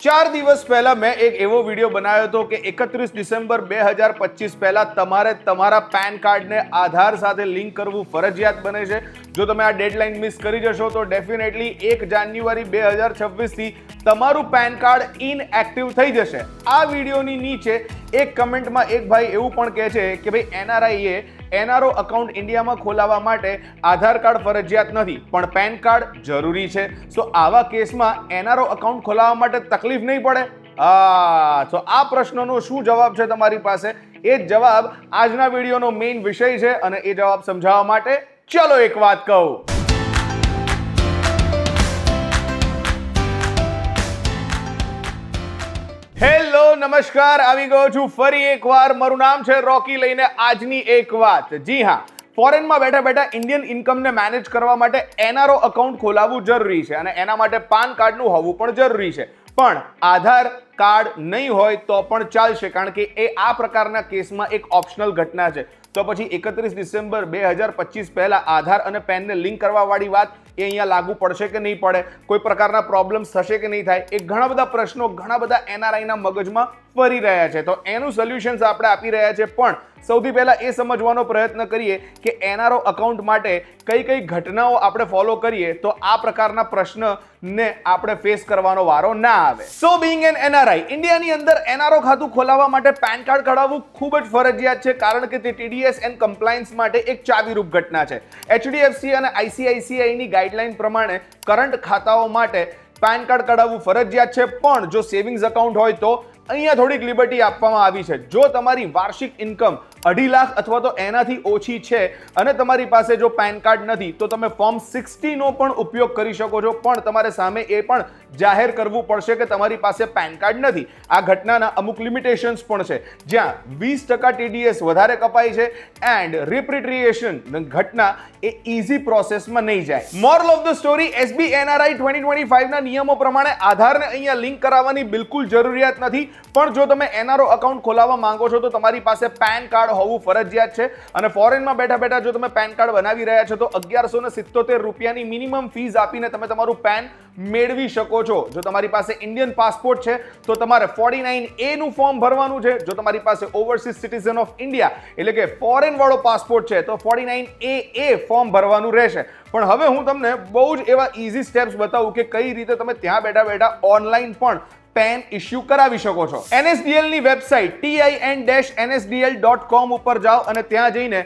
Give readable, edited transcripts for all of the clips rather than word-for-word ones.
4 દિવસ પહેલા મેં એક એવો વિડીયો બનાવ્યો હતો કે 31 ડિસેમ્બર 2025 પહેલા તમારે તમારા પેન કાર્ડને આધાર સાથે લિંક કરવું ફરજિયાત બને છે. જો તમે આ ડેડલાઇન મિસ કરી જશો તો ડેફિનેટલી 1 જાન્યુઆરી 2026 થી તમારું પેન કાર્ડ ઇનએક્ટિવ થઈ જશે. આ વિડીયોની નીચે એક કમેન્ટમાં એક ભાઈ એવું પણ કહે છે કે ભાઈ એનઆરઆઈએ એનઆરઓ અકાઉન્ટ ઇન્ડિયામાં ખોલાવવા માટે આધાર કાર્ડ ફરજિયાત નથી પણ પેન કાર્ડ જરૂરી છે. સો આવા કેસમાં એનઆરઓ અકાઉન્ટ ખોલાવવા માટે તકલીફ નહીં પડે? તો આ પ્રશ્નનો શું જવાબ છે તમારી પાસે? એ જ જવાબ આજના વિડીયોનો મેઇન વિષય છે અને એ જવાબ સમજાવવા માટે ચલો એક વાત કહું. હેલો નમસ્કાર, આવી ગયો છું ફરી એકવાર. મારું નામ છે રોકી, લઈને આજની એક વાત. જી હા, ફોરેનમાં બેઠા બેઠા ઇન્ડિયન ઇન્કમને મેનેજ કરવા માટે એનઆરઓ અકાઉન્ટ ખોલાવવું જરૂરી છે અને એના માટે પાન કાર્ડનું હોવું પણ જરૂરી છે. પણ આધાર કાર્ડ નહીં હોય તો પણ ચાલશે, કારણ કે એ આ પ્રકારના કેસમાં એક ઓપ્શનલ ઘટના છે. તો પછી 31 ડિસેમ્બર 2025 પહેલા આધાર અને પેનને લિંક કરવા વાળી વાત એ અહીંયા લાગુ પડશે કે નહીં પડે? કોઈ પ્રકારના પ્રોબ્લેમ્સ થશે કે નહીં થાય? એ ઘણા બધા પ્રશ્નો ઘણા બધા એનઆરઆઈના મગજમાં ફરી રહ્યા છે. તો એનું સોલ્યુશન્સ આપણે આપી રહ્યા છે. પણ સૌથી પહેલા એ સમજવાનો પ્રયત્ન કરીએ કે એનઆરઓ અકાઉન્ટ માટે કઈ કઈ ઘટનાઓ આપણે ફોલો કરીએ તો આ પ્રકારના પ્રશ્નને આપણે ફેસ કરવાનો વારો ના આવે. સો બીઇંગ એન એનઆરઆઈ, ઇન્ડિયાની અંદર એનઆરઓ ખાતું ખોલાવવા માટે પેન કાર્ડ કઢાવવું ખૂબ જ ફરજિયાત છે, કારણ કે તે ટીડીએસ એન્ડ કમ્પ્લાયન્સ માટે એક ચાવીરૂપ ઘટના છે. એચડીએફસી અને આઈસીઆઈસીઆઈની ગાઈડલાઈન પ્રમાણે કરંટ ખાતાઓ માટે પેન કાર્ડ કઢાવવું ફરજિયાત છે. પણ જો સેવિંગ્સ અકાઉન્ટ હોય તો અહીંયા થોડીક લિબર્ટી આપવામાં આવી છે. જો તમારી વાર્ષિક ઇન્કમ 2.5 લાખ અથવા તો એનાથી ઓછી છે અને તમારી પાસે જો પેન કાર્ડ નથી તો તમે ફોર્મ 60 નો પણ ઉપયોગ કરી શકો છો, પણ તમારે સામે એ પણ જાહેર કરવું પડશે કે તમારી પાસે પેન કાર્ડ નથી. આ ઘટનાના અમુક લિમિટેશન્સ પણ છે, જ્યાં 20% ટીડીએસ વધારે કપાય છે એન્ડ રિપ્રિટ્રિએશન ઘટના એ ઇઝી પ્રોસેસમાં નહીં જાય. Moral of the story, SB NRI 2025 ના નિયમો પ્રમાણે આધારને અહીંયા લિંક કરાવવાની બિલકુલ જરૂરિયાત નથી. પણ જો તમે એનઆરઓ અકાઉન્ટ ખોલાવવા માંગો છો તો તમારી પાસે પેન કાર્ડ હોવું ફરજિયાત છે. અને ફોરેનમાં બેઠા બેઠા જો તમે પેન કાર્ડ બનાવી રહ્યા છો તો 1177 રૂપિયાની મિનિમમ ફીસ આપીને તમે તમારું પેન મેળવી શકો છો. જો તમારી પાસે ઇન્ડિયન પાસપોર્ટ છે તો તમારે 49A નું ફોર્મ ભરવાનું છે. જો તમારી પાસે ઓવરસીઝ સિટીઝન ઓફ ઇન્ડિયા એટલે કે ફોરેન વાળો પાસપોર્ટ છે તો 49AA ફોર્મ ભરવાનું રહેશે. પણ હવે હું તમને બહુ જ એવા ઇઝી સ્ટેપ્સ બતાવું કે કઈ રીતે તમે ત્યાં બેઠા બેઠા ઓનલાઈન પણ પેન ઇશ્યુ કરાવી શકો છો. NSDL ની વેબસાઇટ tin-nsdl.com ઉપર જાઓ અને ત્યાં જઈને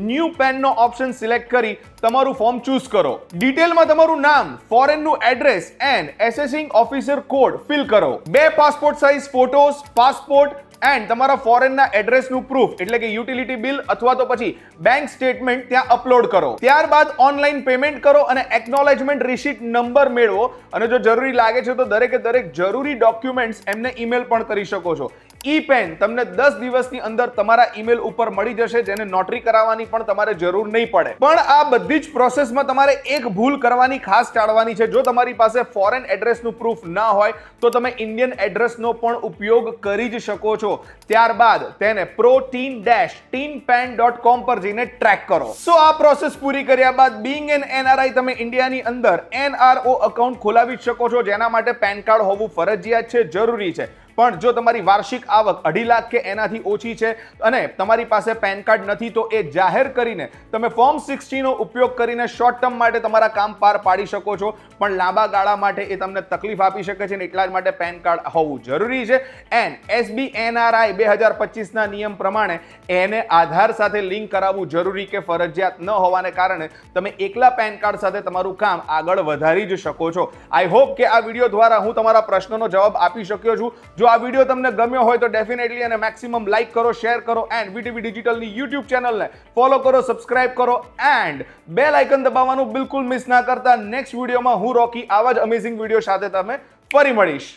ન્યૂ પેન નો ઓપ્શન સિલેક્ટ કરી તમારું ફોર્મ ચૂઝ કરો. ડિટેલમાં તમારું નામ, ફોરેનનું address and assessing officer code fill કરો. 2 passport size photos, passport and તમારા ફોરેનના એડ્રેસનું પ્રૂફ એટલે કે યુટિલિટી બિલ અથવા તો પછી બેંક સ્ટેટમેન્ટ ત્યાં અપલોડ કરો. ત્યારબાદ ઓનલાઈન પેમેન્ટ કરો અને એકનોલેજમેન્ટ રિસીટ નંબર મેળવો. અને જો જરૂરી લાગે છે તો દરેકે દરેક જરૂરી ડોક્યુમેન્ટ્સ એમને ઈમેલ પણ કરી શકો છો. ઈ પેન તમને 10 દિવસની અંદર તમારા ઈમેલ ઉપર મળી જશે, જેને નોટરી કરાવવાની પણ તમારે જરૂર નહીં પડે. પણ આ બધી જ પ્રોસેસમાં તમારે એક ભૂલ કરવાની ખાસ ટાળવાની છે. જો તમારી પાસે ફોરેન એડ્રેસનું પ્રૂફ ના હોય તો તમે ઇન્ડિયન એડ્રેસનો પણ ઉપયોગ કરી જ શકો છો. ત્યારબાદ તેને pro-tinpan.com પર જઈને ટ્રેક કરો. સો આ પ્રોસેસ પૂરી કર્યા બાદ બીઇંગ એન એનઆરઆઈ તમે ઇન્ડિયાની અંદર એનઆરઓ અકાઉન્ટ ખોલાવી શકો છો, જેના માટે પેન કાર્ડ હોવું ફરજિયાત છે, જરૂરી છે. પણ જો તમારી વાર્ષિક આવક 2.5 લાખ કે એનાથી ઓછી છે અને તમારી પાસે પેન કાર્ડ નથી તો એ જાહેર કરીને તમે ફોર્મ 60 નો ઉપયોગ કરીને શોર્ટ ટર્મ માટે તમારા કામ પાર પાડી શકો છો. પણ લાંબા ગાળા માટે એ તમને તકલીફ આપી શકે છે ને એટલા જ માટે પેન કાર્ડ હોવું જરૂરી છે. એન્ડ એસબી એનઆરઆઈ 2025 ના નિયમ પ્રમાણે એને આધાર સાથે લિંક કરાવવું જરૂરી કે ફરજિયાત ન હોવાને કારણે તમે એકલા પેન કાર્ડ સાથે તમારું કામ આગળ વધારી જ શકો છો. આઈ હોપ કે આ વિડીયો દ્વારા હું તમારા પ્રશ્નનો જવાબ આપી શક્યો છું. જો આ વિડીયો તમને ગમ્યો હોય તો ડેફિનેટલી અને મેક્સિમમ લાઈક કરો, શેર કરો એન્ડ વીટીવી ડિજિટલની યુટ્યુબ ચેનલને ફોલો કરો, સબસ્ક્રાઇબ કરો એન્ડ બેલ આઇકન દબાવવાનું બિલકુલ મિસ ના કરતા. નેક્સ્ટ વિડીયોમાં હું રોકી આવા જ અમેઝિંગ વિડીયો સાથે તમે ફરી મળીશ.